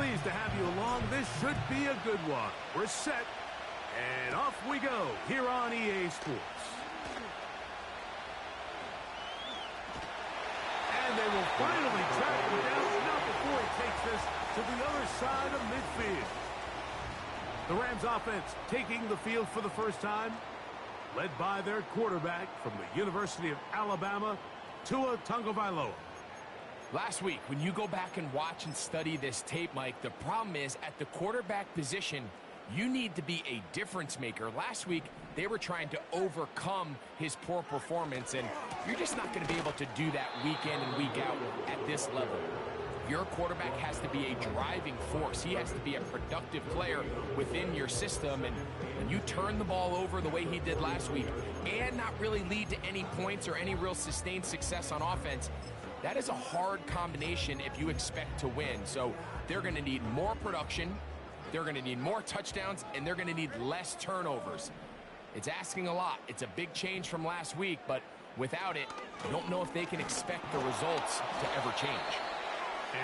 pleased to have you along. This should be a good one. We're set, and off we go here on EA Sports. And they will finally track him down, not before he takes this to the other side of midfield. The Rams offense taking the field for the first time, led by their quarterback from the University of Alabama, Tua Tagovailoa. Last week, when you go back and watch and study this tape, Mike, the problem is at the quarterback position, you need to be a difference maker. Last week, they were trying to overcome his poor performance, and you're just not going to be able to do that week in and week out at this level. Your quarterback has to be a driving force. He has to be a productive player within your system, and when you turn the ball over the way he did last week and not really lead to any points or any real sustained success on offense, that is a hard combination if you expect to win. So they're going to need more production, they're going to need more touchdowns, and they're going to need less turnovers. It's asking a lot. It's a big change from last week, but without it, I don't know if they can expect the results to ever change.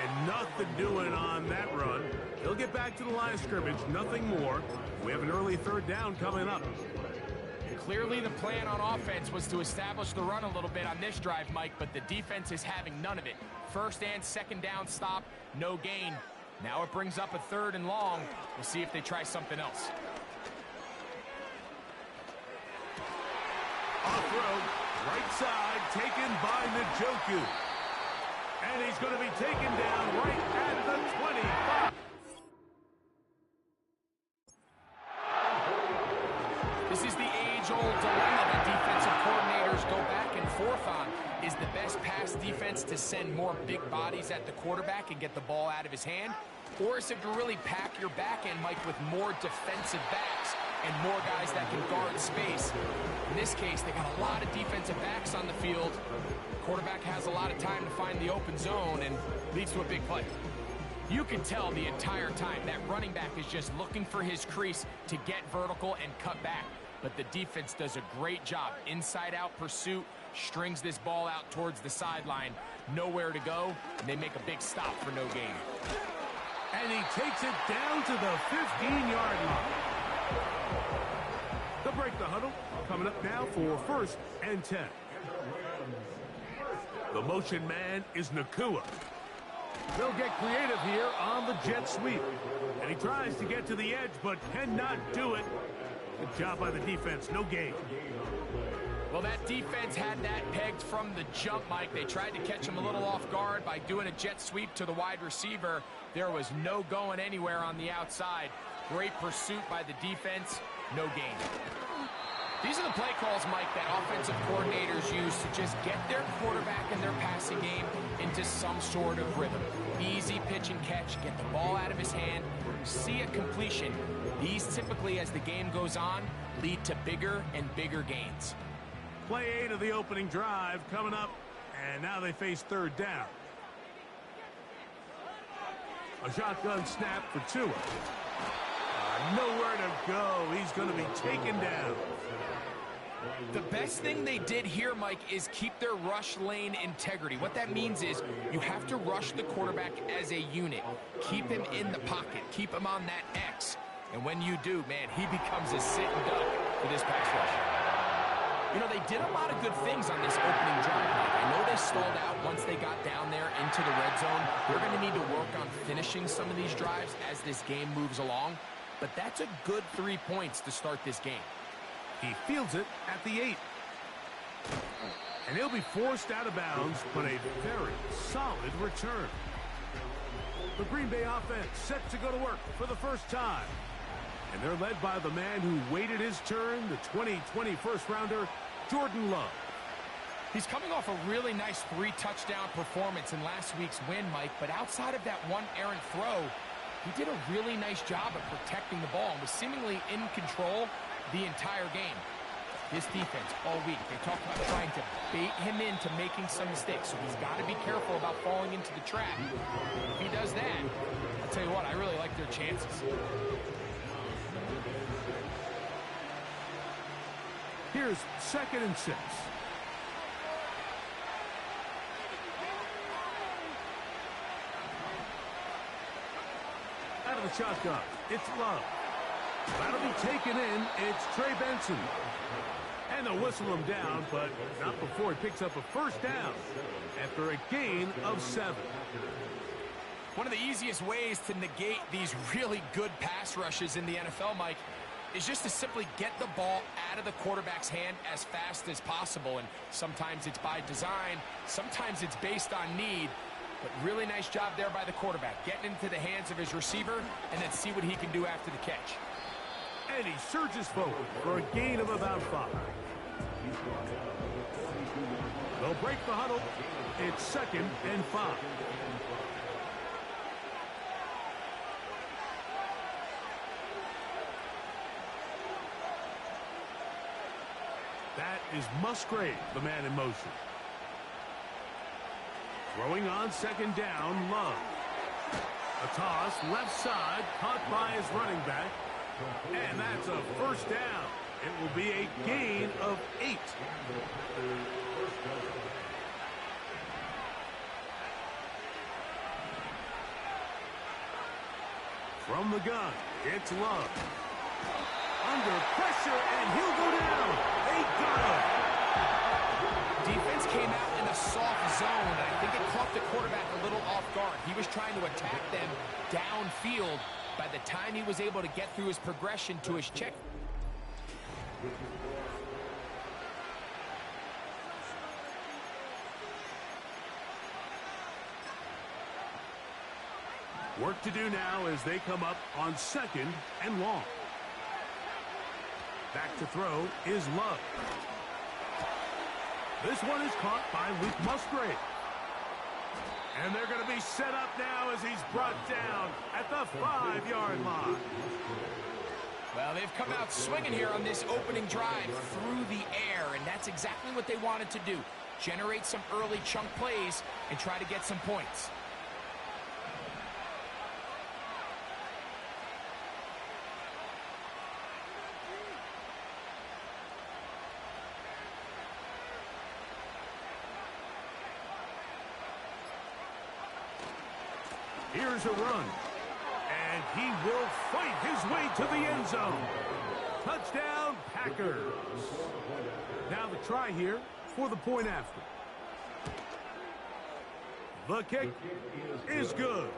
And nothing doing on that run. He'll get back to the line of scrimmage, nothing more. We have an early third down coming up. Clearly the plan on offense was to establish the run a little bit on this drive, Mike, but the defense is having none of it. First and second down stop, no gain. Now it brings up a third and long. We'll see if they try something else. Off-road, right side, taken by Njoku. And he's going to be taken down right at the 25. This is the age-old dilemma that defensive coordinators go back and forth on. Is the best pass defense to send more big bodies at the quarterback and get the ball out of his hand? Or is it to really pack your back end, Mike, with more defensive backs and more guys that can guard space? In this case, they got a lot of defensive backs on the field. Quarterback has a lot of time to find the open zone and leads to a big play. You can tell the entire time that running back is just looking for his crease to get vertical and cut back. But the defense does a great job. Inside-out pursuit, strings this ball out towards the sideline. Nowhere to go, and they make a big stop for no gain. And he takes it down to the 15-yard line. They'll break the huddle. Coming up now for first and 10. The motion man is Nakua. They'll get creative here on the jet sweep. And he tries to get to the edge, but cannot do it. Good job by the defense. No gain. Well, that defense had that pegged from the jump, Mike. They tried to catch him a little off guard by doing a jet sweep to the wide receiver. There was no going anywhere on the outside. Great pursuit by the defense. No gain. These are the play calls, Mike, that offensive coordinators use to just get their quarterback and their passing game into some sort of rhythm. Easy pitch and catch, get the ball out of his hand, see a completion. These typically, as the game goes on, lead to bigger and bigger gains. Play 8 of the opening drive coming up, and now they face third down. A shotgun snap for Tua. Nowhere to go. He's going to be taken down. The best thing they did here, Mike, is keep their rush lane integrity. What that means is you have to rush the quarterback as a unit. Keep him in the pocket. Keep him on that X. And when you do, man, he becomes a sitting duck for this pass rush. You know, they did a lot of good things on this opening drive, Mike. I know they stalled out once they got down there into the red zone. They're going to need to work on finishing some of these drives as this game moves along. But that's a good 3 points to start this game. He fields it at the 8. And he'll be forced out of bounds, but a very solid return. The Green Bay offense set to go to work for the first time. And they're led by the man who waited his turn, the 2020 first-rounder, Jordan Love. He's coming off a really nice 3-touchdown performance in last week's win, Mike, but outside of that one errant throw, he did a really nice job of protecting the ball and was seemingly in control the entire game. This defense all week, they talked about trying to bait him into making some mistakes, so he's got to be careful about falling into the trap. If he does that, I'll tell you what, I really like their chances. Here's 2nd and 6. shotgun. It's Love. That'll be taken in. It's Trey Benson. And they'll whistle him down, but not before he picks up a first down after a gain of 7. One of the easiest ways to negate these really good pass rushes in the NFL, Mike, is just to simply get the ball out of the quarterback's hand as fast as possible. And sometimes it's by design, sometimes it's based on need. But really nice job there by the quarterback, getting into the hands of his receiver, and then see what he can do after the catch. And he surges forward for a gain of about 5. They'll break the huddle. It's 2nd and 5. That is Musgrave, the man in motion. Throwing on 2nd down, Love. A toss, left side, caught by his running back. And that's a first down. It will be a gain of 8. From the gun, it's Love. Under pressure, and he'll go down. They got him. Defense came out in a soft zone, and I think it caught the quarterback a little off guard. He was trying to attack them downfield. By the time he was able to get through his progression to his check. Work to do now as they come up on 2nd and long. Back to throw is Love. This one is caught by Luke Musgrave. And they're going to be set up now as he's brought down at the 5-yard line. Well, they've come out swinging here on this opening drive through the air, and that's exactly what they wanted to do. Generate some early chunk plays and try to get some points. Here's a run. And he will fight his way to the end zone. Touchdown, Packers. Now the try here for the point after. The kick is good.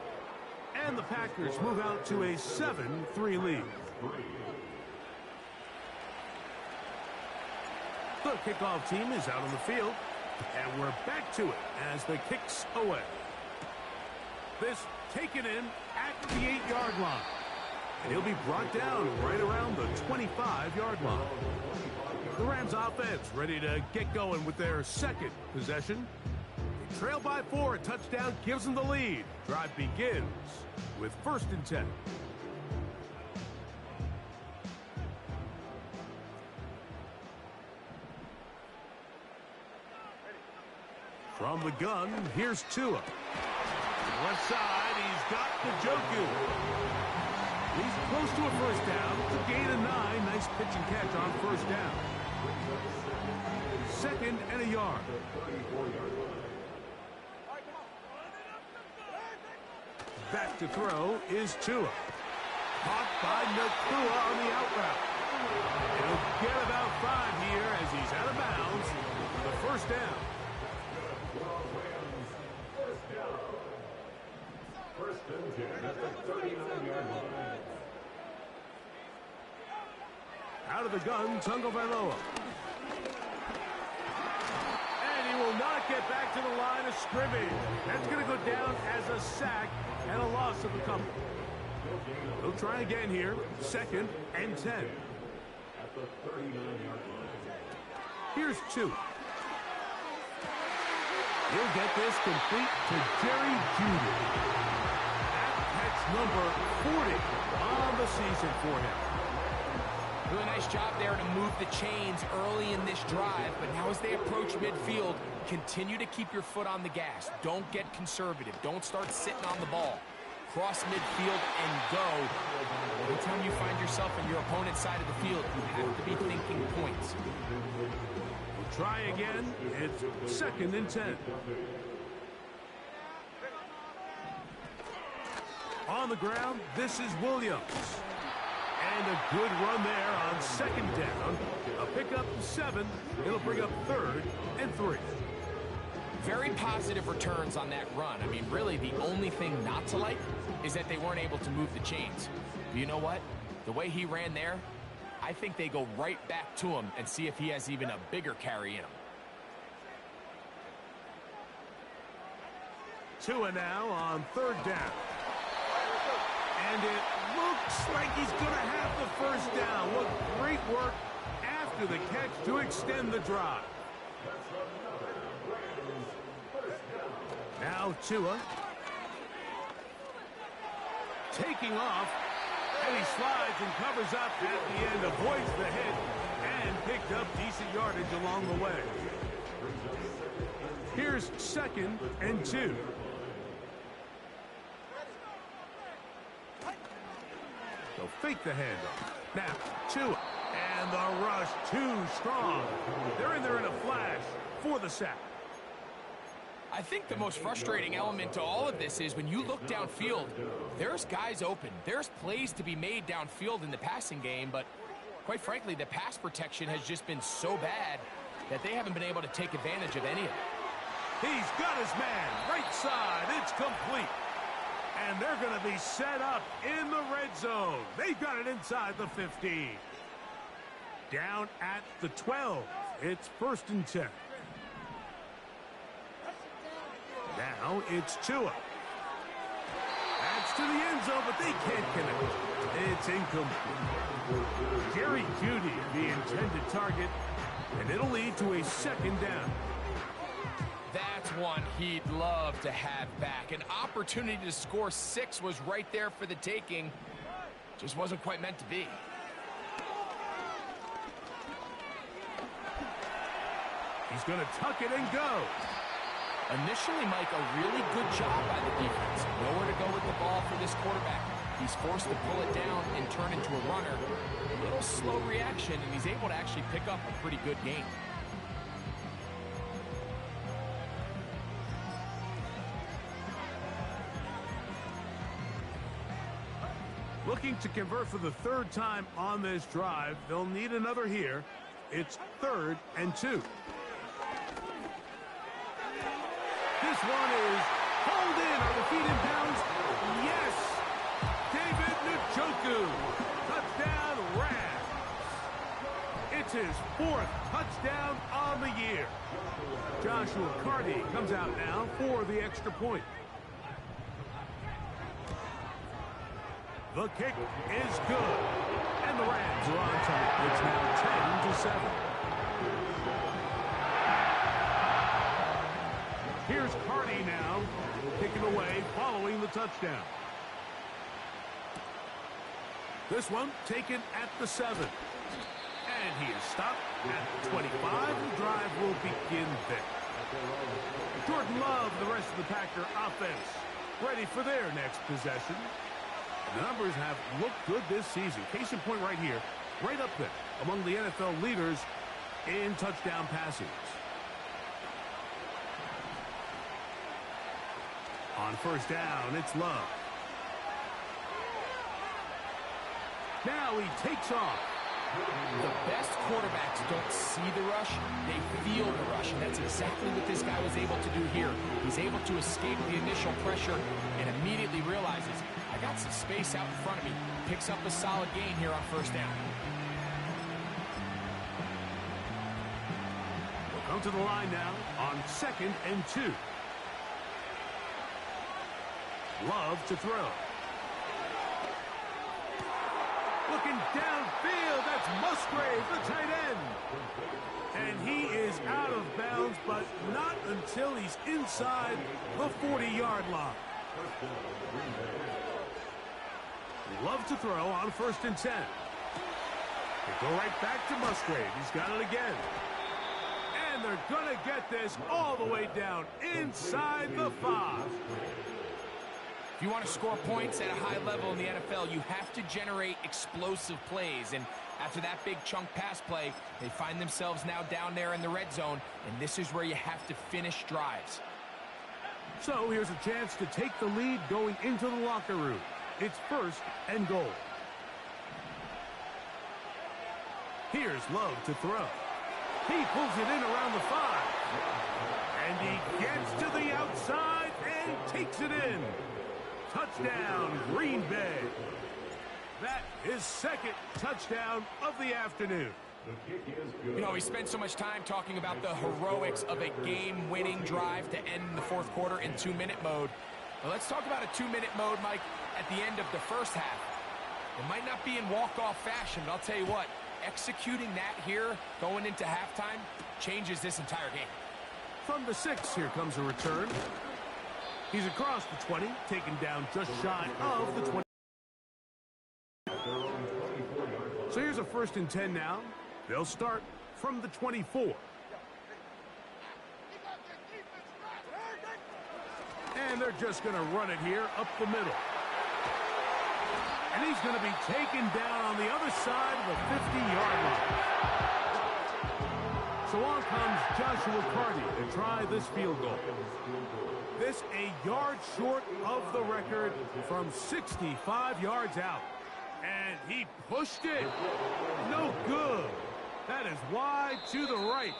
And the Packers move out to a 7-3 lead. The kickoff team is out on the field. And we're back to it as the kick's away. This taken in at the 8-yard line. And he'll be brought down right around the 25-yard line. The Rams offense ready to get going with their second possession. They trail by 4. A touchdown gives them the lead. Drive begins with 1st and 10. From the gun, here's Tua. Left side, he's got Njoku. He's close to a first down. It's a gain of 9. Nice pitch and catch on first down. 2nd and a yard. Back to throw is Tua. Caught by Nakua on the out route. He'll get about 5 here as he's out of bounds for the first down. Out of the gun, Tagovailoa. And he will not get back to the line of scrimmage. That's going to go down as a sack and a loss of a couple. They'll try again here. 2nd and 10. Here's 2. He'll get this complete to Jerry Jeudy. That's number 40 on the season for him. Really nice job there to move the chains early in this drive, but now as they approach midfield, continue to keep your foot on the gas. Don't get conservative. Don't start sitting on the ball. Cross midfield and go. Anytime you find yourself on your opponent's side of the field, you have to be thinking points. We'll try again. It's 2nd and 10. On the ground, this is Williams. And a good run there on second down. A pickup 7. It'll bring up 3rd and 3. Very positive returns on that run. I mean, really, the only thing not to like is that they weren't able to move the chains. But you know what? The way he ran there, I think they go right back to him and see if he has even a bigger carry in him. Tua now on 3rd down. And it looks like he's going to have the first down. Look, great work after the catch to extend the drive. Now Tua. Taking off. And he slides and covers up at the end, avoids the hit, and picked up decent yardage along the way. Here's 2nd and 2. They'll fake the handoff. Now, Tua. And the rush too strong. They're in there in a flash for the sack. I think the most frustrating element to all of this is when you look downfield, there's guys open. There's plays to be made downfield in the passing game, but quite frankly, the pass protection has just been so bad that they haven't been able to take advantage of any of it. He's got his man. Right side. It's complete. And they're going to be set up in the red zone. They've got it inside the 15. Down at the 12. It's 1st and 10. Now it's Tua. That's to the end zone, but they can't connect. It's incomplete. Jerry Jeudy, the intended target, and it'll lead to a 2nd down. That's one he'd love to have back. An opportunity to score 6 was right there for the taking. Just wasn't quite meant to be. He's going to tuck it and go. Initially, Mike, a really good job by the defense. Nowhere to go with the ball for this quarterback. He's forced to pull it down and turn into a runner. A little slow reaction, and he's able to actually pick up a pretty good game. Looking to convert for the 3rd time on this drive. They'll need another here. It's 3rd and 2. This one is hauled in. Are the feet in bounds? Yes. David Njoku. Touchdown, Rams. It's his 4th touchdown on the year. Joshua Carty comes out now for the extra point. The kick is good. And the Rams are on top. It's now 10-7. Here's Carty now, kicking away following the touchdown. This one taken at the 7. And he is stopped at the 25. The drive will begin there. Jordan Love, the rest of the Packer offense, ready for their next possession. The numbers have looked good this season. Case in point right here, right up there among the NFL leaders in touchdown passes. On 1st down, it's Love. Now he takes off. The best quarterbacks don't see the rush, they feel the rush, and that's exactly what this guy was able to do here. He's able to escape the initial pressure and immediately realizes, I got some space out in front of me. Picks up a solid gain here on 1st down. We'll come to the line now on 2nd and 2. Love to throw. Looking downfield, that's Musgrave, the tight end. And he is out of bounds, but not until he's inside the 40-yard line. Love to throw on 1st and 10. They go right back to Musgrave. He's got it again. And they're going to get this all the way down inside the 5. If you want to score points at a high level in the NFL, you have to generate explosive plays. And after that big chunk pass play, they find themselves now down there in the red zone, and this is where you have to finish drives. So here's a chance to take the lead going into the locker room. It's 1st and goal. Here's Love to throw. He pulls it in around the 5. And he gets to the outside and takes it in. Touchdown, Green Bay. That is 2nd touchdown of the afternoon. You know, we spent so much time talking about the heroics of a game-winning drive to end the 4th quarter in 2-minute mode. Well, let's talk about a 2-minute mode, Mike, at the end of the 1st half. It might not be in walk-off fashion, but I'll tell you what, executing that here, going into halftime, changes this entire game. From the 6, here comes a return. He's across the 20, taken down just shy of the 20. So here's a 1st and 10 now. They'll start from the 24. And they're just going to run it here up the middle. And he's going to be taken down on the other side of the 50-yard line. So on comes Joshua Carty to try this field goal. This a yard short of the record from 65 yards out. And he pushed it. No good. That is wide to the right.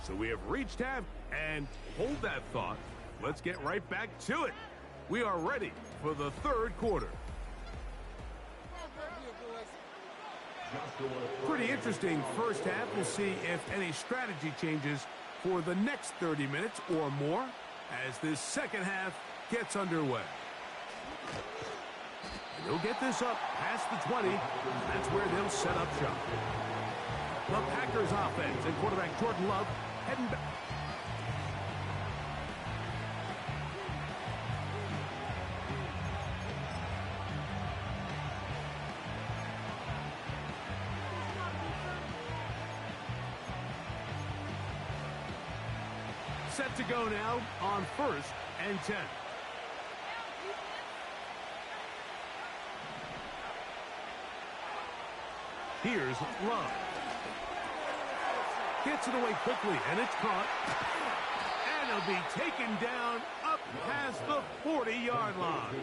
So we have reached half, and hold that thought. Let's get right back to it. We are ready for the 3rd quarter. Pretty interesting 1st half. We'll see if any strategy changes for the next 30 minutes or more as this 2nd half gets underway. They'll get this up past the 20. That's where they'll set up shop. The Packers offense and quarterback Jordan Love heading back. Set to go now on 1st and 10. Here's Love. Gets it away quickly, and it's caught. And it'll be taken down up past the 40-yard line.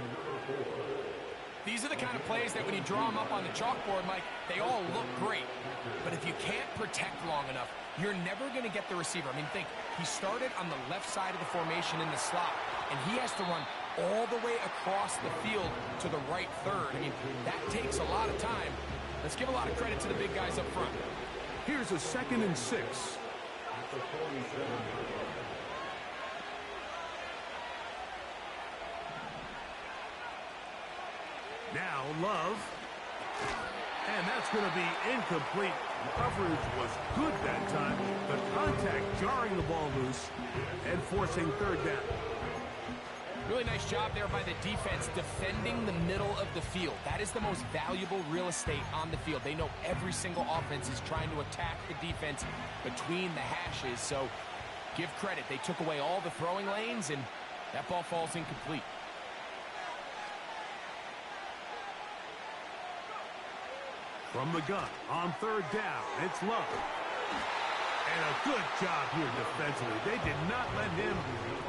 These are the kind of plays that when you draw them up on the chalkboard, Mike, they all look great. But if you can't protect long enough, you're never going to get the receiver. I mean, think, he started on the left side of the formation in the slot, and he has to run all the way across the field to the right third. I mean, that takes a lot of time. Let's give a lot of credit to the big guys up front. Here's a 2nd and 6. Now Love. And that's going to be incomplete. Coverage was good that time. The contact jarring the ball loose and forcing 3rd down. Really nice job there by the defense defending the middle of the field. That is the most valuable real estate on the field. They know every single offense is trying to attack the defense between the hashes. So give credit. They took away all the throwing lanes, and that ball falls incomplete. From the gun on 3rd down, it's Love. And a good job here defensively. They did not let him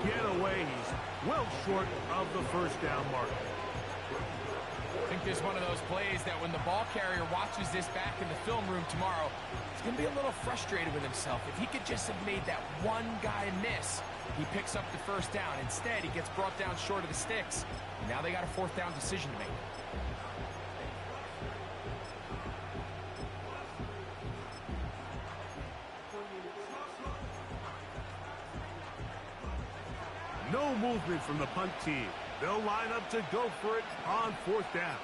get away. He's well short of the 1st down mark. I think this is one of those plays that when the ball carrier watches this back in the film room tomorrow, he's going to be a little frustrated with himself. If he could just have made that one guy miss, he picks up the 1st down. Instead, he gets brought down short of the sticks. And now they got a 4th down decision to make. No movement from the punt team. They'll line up to go for it on 4th down.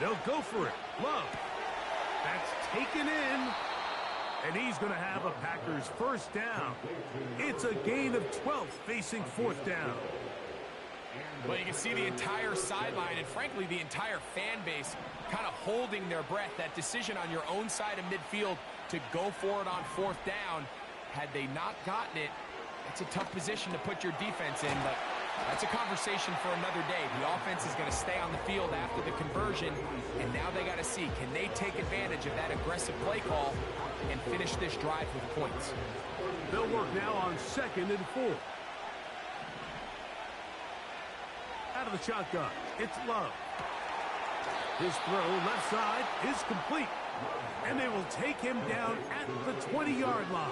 They'll go for it. Love. That's taken in. And he's going to have a Packers 1st down. It's a gain of 12 facing 4th down. Well, you can see the entire sideline and, frankly, the entire fan base kind of holding their breath. That decision on your own side of midfield to go for it on 4th down, had they not gotten it, it's a tough position to put your defense in, but that's a conversation for another day. The offense is going to stay on the field after the conversion, and now they got to see, can they take advantage of that aggressive play call and finish this drive with points? They'll work now on 2nd and 4. Out of the shotgun, it's Love. His throw left side is complete. And they will take him down at the 20-yard line.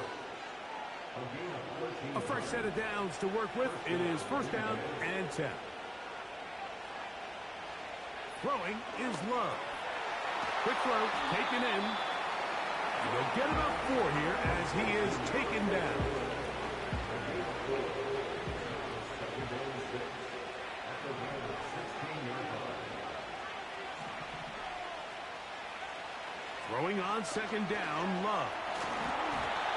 A fresh set of downs to work with. It is first down and 10. Throwing is Love. Quick throw, taken in. They'll get about 4 here as he is taken down. Throwing on second down, Love.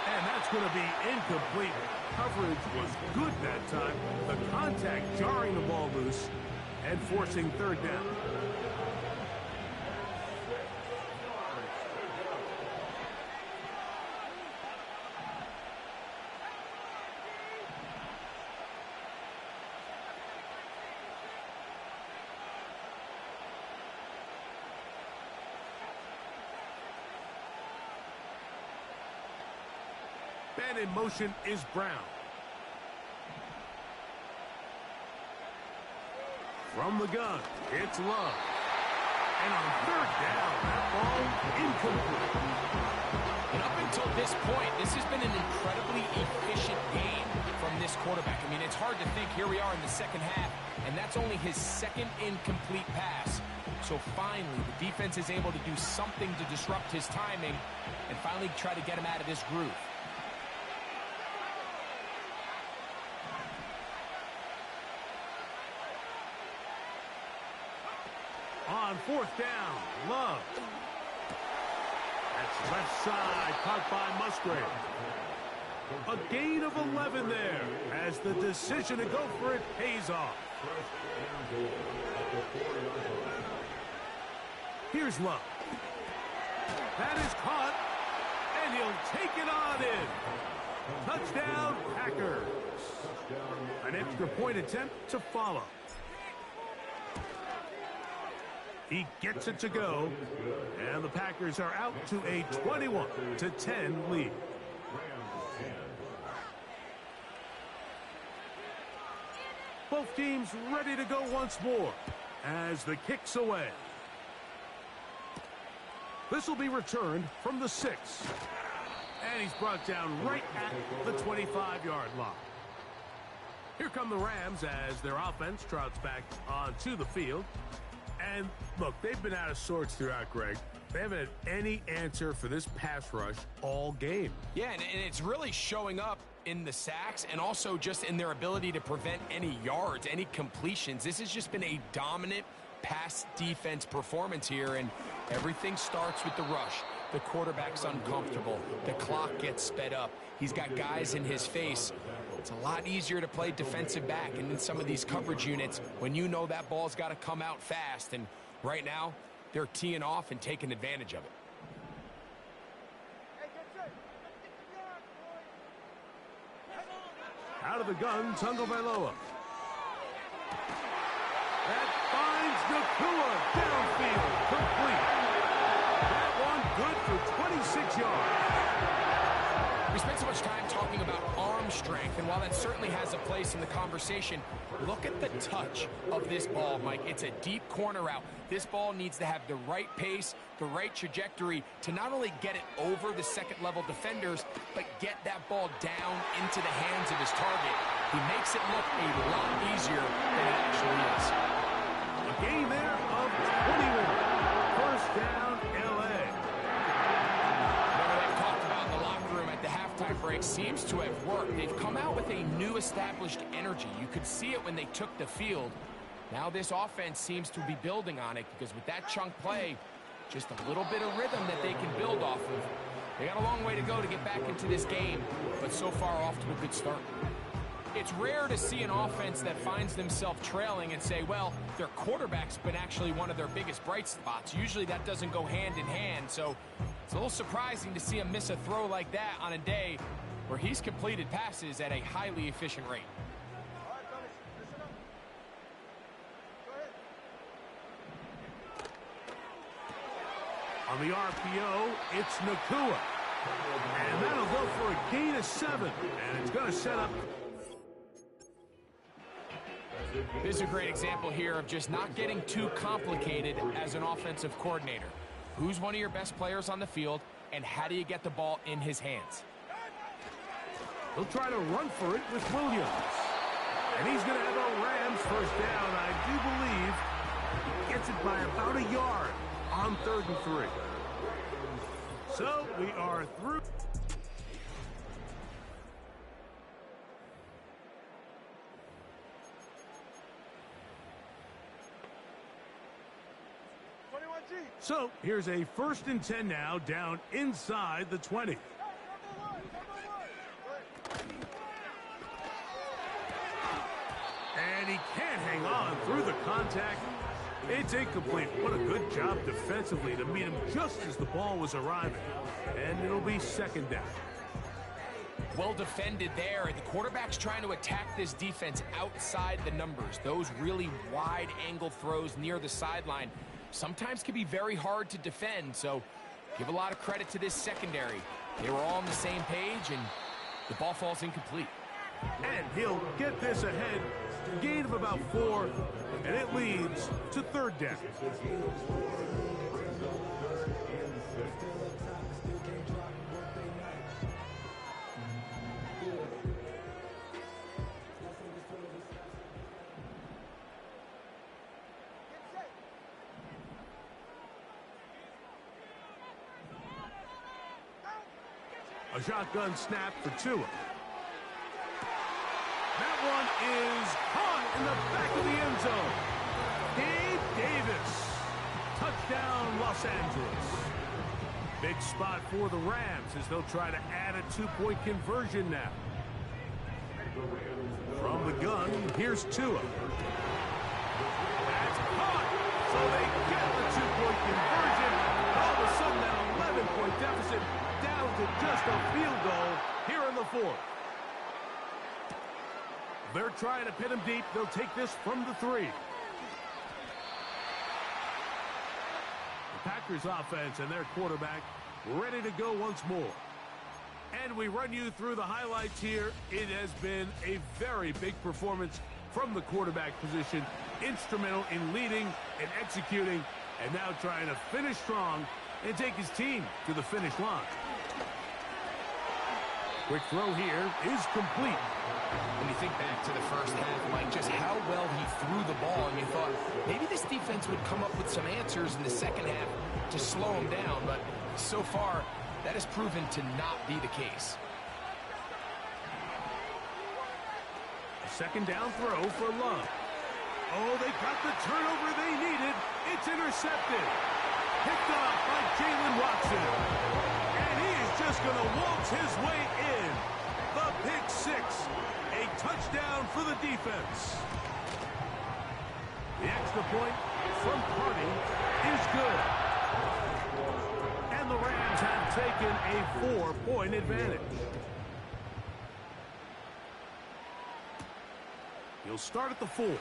And that's going to be incomplete. Coverage was good that time. The contact jarring the ball loose and forcing third down. Man in motion is Brown. From the gun, it's Love. And on third down, that ball incomplete. And up until this point, this has been an incredibly efficient game from this quarterback. I mean, it's hard to think here we are in the second half, and that's only his second incomplete pass. So finally, the defense is able to do something to disrupt his timing and finally try to get him out of this groove. On fourth down, Love. That's left side, caught by Musgrave. A gain of 11 there as the decision to go for it pays off. Here's Love. That is caught, and he'll take it on in. Touchdown, Packers. An extra point attempt to follow. He gets it to go, and the Packers are out to a 21-10 lead. Both teams ready to go once more as the kick's away. This will be returned from the 6. And he's brought down right at the 25-yard line. Here come the Rams as their offense trots back onto the field. And, look, they've been out of sorts throughout, Greg. They haven't had any answer for this pass rush all game. Yeah, and it's really showing up in the sacks and also just in their ability to prevent any yards, any completions. This has just been a dominant pass defense performance here, and everything starts with the rush. The quarterback's uncomfortable. The clock gets sped up. He's got guys in his face. It's a lot easier to play defensive back and in some of these coverage units when you know that ball's got to come out fast. And right now, they're teeing off and taking advantage of it. Out of the gun, Tagovailoa. That finds Nakua downfield, complete. That one good for 26 yards. We spent so much time talking about arm strength, and while that certainly has a place in the conversation, look at the touch of this ball, Mike. It's a deep corner route. This ball needs to have the right pace, the right trajectory to not only get it over the second-level defenders, but get that ball down into the hands of his target. He makes it look a lot easier than it actually is. A gain there of 21. First down, L.A. They've talked about in the locker room at the halftime break seems to have worked. They've come out with a new established energy. You could see it when they took the field. Now this offense seems to be building on it because with that chunk play, just a little bit of rhythm that they can build off of. They got a long way to go to get back into this game, but so far off to a good start. It's rare to see an offense that finds themselves trailing and say, well, their quarterback's been actually one of their biggest bright spots. Usually that doesn't go hand in hand, so it's a little surprising to see him miss a throw like that on a day where he's completed passes at a highly efficient rate. On the RPO, it's Nakua. And that'll go for a gain of 7. And it's going to set up This is a great example here of just not getting too complicated as an offensive coordinator. Who's one of your best players on the field, and how do you get the ball in his hands? He'll try to run for it with Williams. And he's going to have a Rams first down, I do believe. Gets it by about a yard on 3rd and 3. So we are through. So here's a 1st and 10 now, down inside the 20. And he can't hang on through the contact. It's incomplete. What a good job defensively to meet him just as the ball was arriving. And it'll be 2nd down. Well defended there. The quarterback's trying to attack this defense outside the numbers. Those really wide angle throws near the sideline sometimes can be very hard to defend. So give a lot of credit to this secondary. They were all on the same page, and the ball falls incomplete. And he'll get this ahead. Gain of about 4, and it leads to 3rd down. A shotgun snap for Tua. That one is caught in the back of the end zone. Gabe Davis. Touchdown, Los Angeles. Big spot for the Rams as they'll try to add a 2-point conversion now. From the gun, here's Tua. That's caught. So they get the 2-point conversion. All of a sudden, that 11-point deficit down to just a field goal here in the 4th. They're trying to pin him deep. They'll take this from the 3. The Packers offense and their quarterback ready to go once more. And we run you through the highlights here. It has been a very big performance from the quarterback position. Instrumental in leading and executing, and now trying to finish strong and take his team to the finish line. Quick throw here is complete. When you think back to the first half, Mike, just how well he threw the ball, and you thought maybe this defense would come up with some answers in the second half to slow him down, but so far, that has proven to not be the case. A 2nd down throw for Love. Oh, they got the turnover they needed. It's intercepted. Picked off by Jalen Watson. And he is just going to waltz his way in. The pick 6. A touchdown for the defense. The extra point from Carney is good. And the Rams have taken a 4-point advantage. He'll start at the 4. The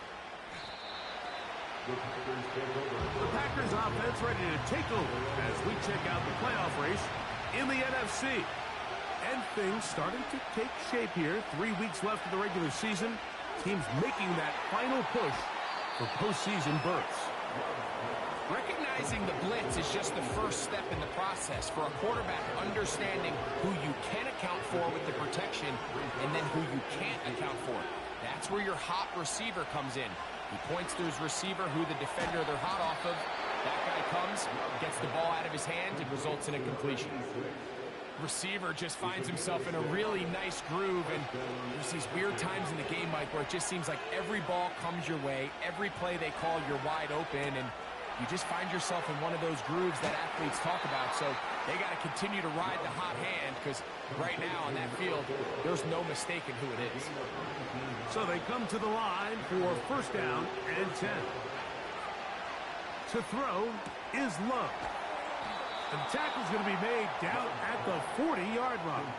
Packers offense ready to take over as we check out the playoff race in the NFC. And things starting to take shape here. 3 weeks left of the regular season. Teams making that final push for postseason berths. Recognizing the blitz is just the first step in the process for a quarterback understanding who you can account for with the protection and then who you can't account for. That's where your hot receiver comes in. He points to his receiver, who the defender they're hot off of. That guy comes, gets the ball out of his hand, and results in a completion. Receiver just finds himself in a really nice groove, and there's these weird times in the game, Mike, where it just seems like every ball comes your way, every play they call, you're wide open, and you just find yourself in one of those grooves that athletes talk about. So they got to continue to ride the hot hand, because right now on that field, there's no mistaking who it is. So they come to the line for 1st down and 10. To throw is Love. And the tackle's going to be made down at the 40-yard line.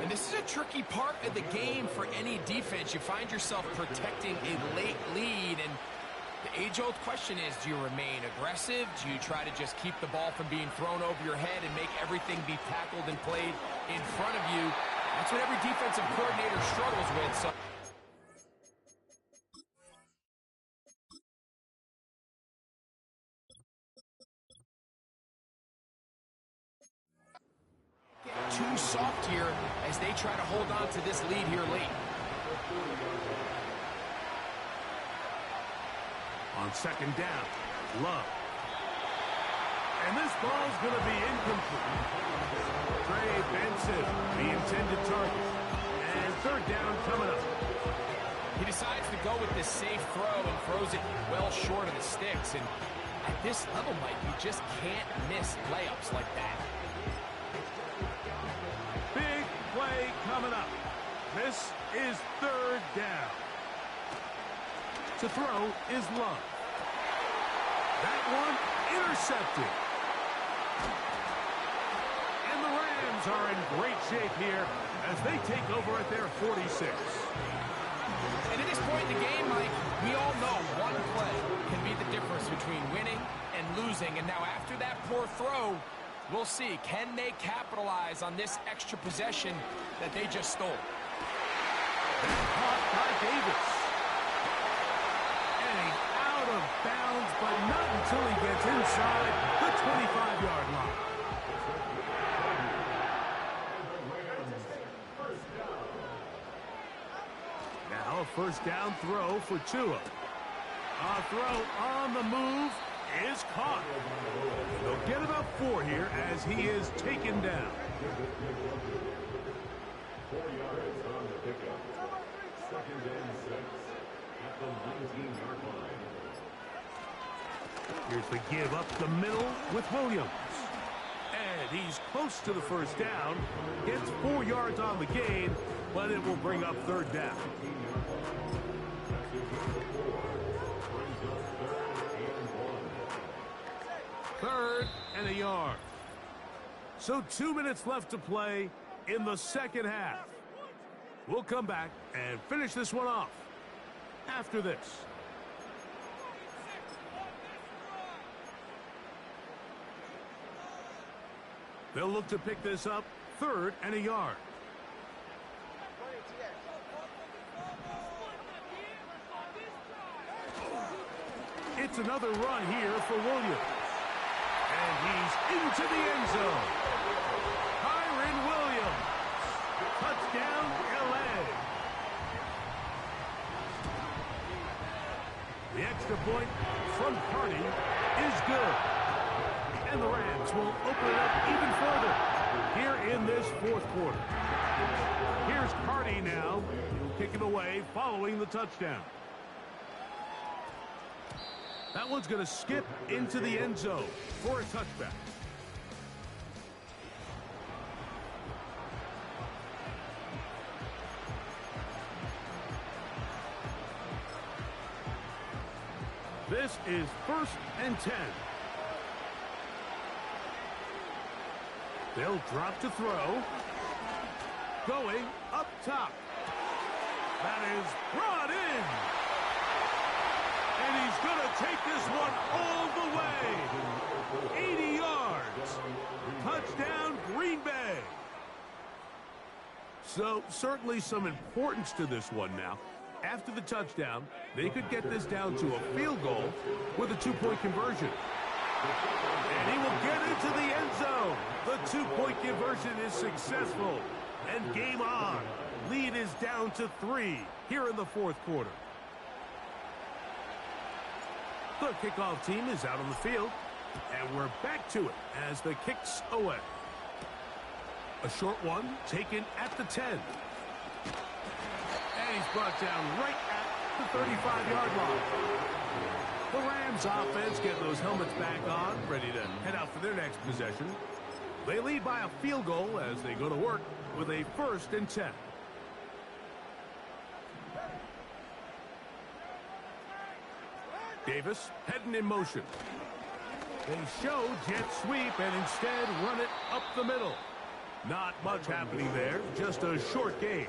And this is a tricky part of the game for any defense. You find yourself protecting a late lead, and the age-old question is, do you remain aggressive? Do you try to just keep the ball from being thrown over your head and make everything be tackled and played in front of you? That's what every defensive coordinator struggles with. So too soft here as they try to hold on to this lead here late. On second down, Love. And this ball's going to be incomplete. Trey Benson, the intended target. And third down coming up. He decides to go with this safe throw and throws it well short of the sticks. And at this level, Mike, you just can't miss layups like that. Big play coming up. This is third down. To throw is Love. That one intercepted. And the Rams are in great shape here as they take over at their 46. And at this point in the game, Mike, we all know one play can be the difference between winning and losing. And now after that poor throw, we'll see, can they capitalize on this extra possession that they just stole? Caught by Davis. And he's out of bounds, but not until he gets inside the 25-yard line. Now a first down throw for Tua. A throw on the move is caught. They'll get about 4 here as he is taken down. 4 yards on the pickup. Second and 6 at the 19-yard line. Here's the give up the middle with Williams. And he's close to the first down. Gets 4 yards on the gain, but it will bring up third down. Third and a yard. So 2 minutes left to play in the second half. We'll come back and finish this one off after this. They'll look to pick this up, third and a yard. It's another run here for Williams. And he's into the end zone. Kyron Williams. Touchdown, L.A. The extra point from Carney is good. And the Rams will open it up even further here in this fourth quarter. Here's Carney now. He'll kick it away following the touchdown. That one's going to skip into the end zone for a touchback. This is 1st and 10. They'll drop to throw. Going up top. That is brought in. And he's going to take this one all the way. 80 yards. Touchdown, Green Bay. So certainly some importance to this one now. After the touchdown, they could get this down to a field goal with a 2-point conversion. And he will get into the end zone. The 2-point conversion is successful. And game on. Lead is down to 3 here in the fourth quarter. The kickoff team is out on the field, and we're back to it as the kick's away. A short one taken at the 10. And he's brought down right at the 35-yard line. The Rams offense getting those helmets back on, ready to head out for their next possession. They lead by a field goal as they go to work with a 1st and 10. Davis heading in motion. They show jet sweep and instead run it up the middle. Not much happening there, just a short gain.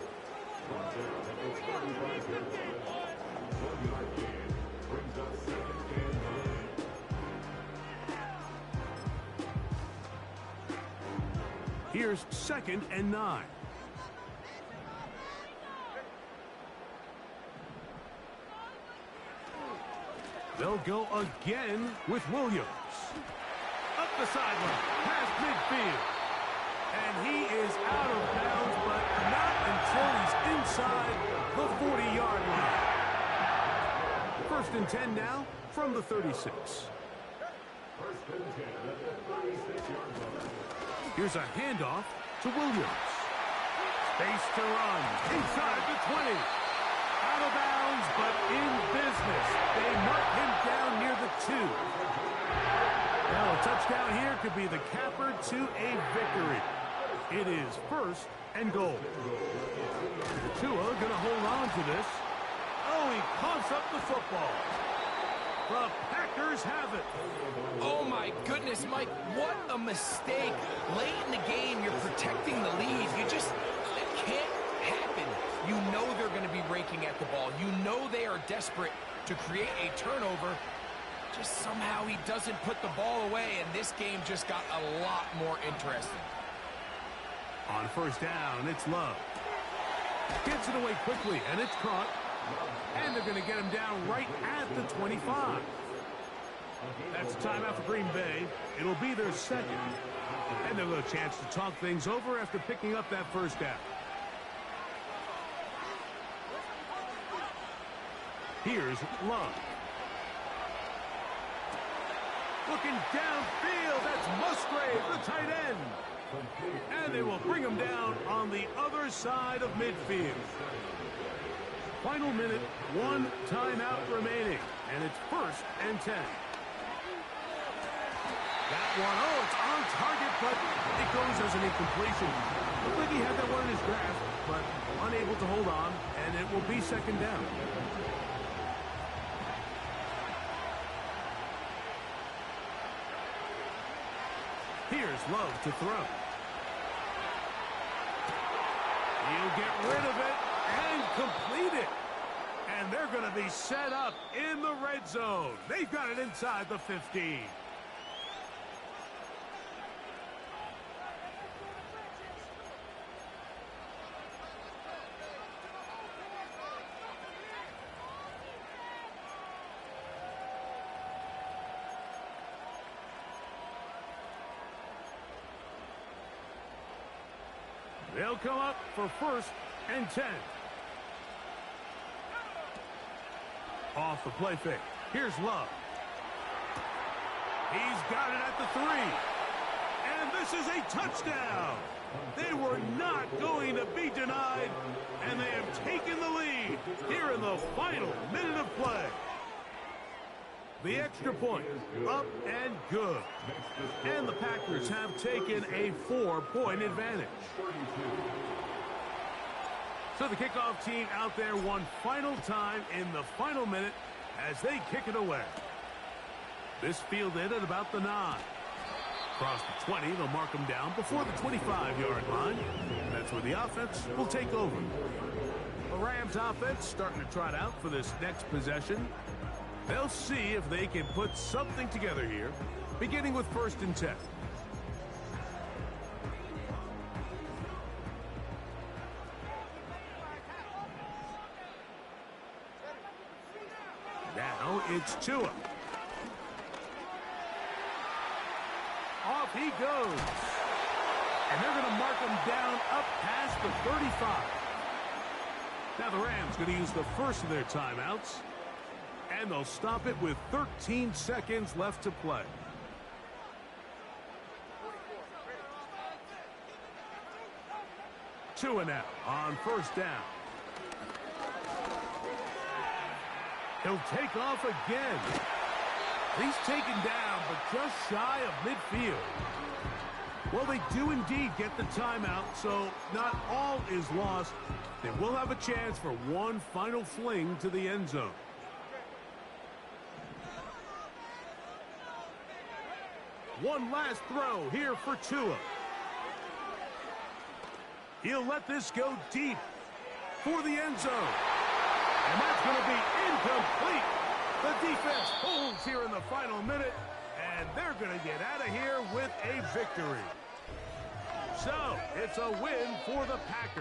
Here's 2nd and 9. They'll go again with Williams. Up the sideline, past midfield. And he is out of bounds, but not until he's inside the 40-yard line. 1st and 10 now from the 36. 1st and 10 at the 36-yard line. Here's a handoff to Williams. Space to run inside the 20. Out of bounds, but in business. They mark him down near the 2. Now a touchdown here could be the capper to a victory. It is 1st and goal. Tua going to hold on to this. Oh, he coughs up the football. The Packers have it. Oh, my goodness, Mike, what a mistake. Late in the game, you're protecting the lead. It can't happen. You know they're going to be raking at the ball. You know they are desperate to create a turnover. Just somehow he doesn't put the ball away, and this game just got a lot more interesting. On 1st down, it's Love. Gets it away quickly, and it's caught. And they're going to get him down right at the 25. That's a timeout for Green Bay. It'll be their 2nd. And they'll have a chance to talk things over after picking up that 1st down. Here's Love. Looking downfield, that's Musgrave, the tight end. And they will bring him down on the other side of midfield. Final minute, 1 timeout remaining, and it's 1st and 10. That one, oh, it's on target, but it goes as an incompletion. Looked like he had that one in his grasp, but unable to hold on, and it will be 2nd down. Here's Love to throw. He'll get rid of it and complete it. And they're going to be set up in the red zone. They've got it inside the 15. They'll come up for 1st and 10. Off the play fake. Here's Love. He's got it at the 3. And this is a touchdown. They were not going to be denied, and they have taken the lead here in the final minute of play. The extra point, up and good. And the Packers have taken a 4-point advantage. So the kickoff team out there one final time in the final minute as they kick it away. This fielded at about the 9. Across the 20, they'll mark them down before the 25-yard line. That's where the offense will take over. The Rams offense starting to trot out for this next possession. They'll see if they can put something together here, beginning with 1st and 10. Now it's Tua. Off he goes. And they're going to mark him down up past the 35. Now the Rams going to use the first of their timeouts. And they'll stop it with 13 seconds left to play. Tua now on 1st down. He'll take off again. He's taken down, but just shy of midfield. Well, they do indeed get the timeout, so not all is lost. They will have a chance for one final fling to the end zone. One last throw here for Tua. He'll let this go deep for the end zone. And that's going to be incomplete. The defense holds here in the final minute, and they're going to get out of here with a victory. So, it's a win for the Packers.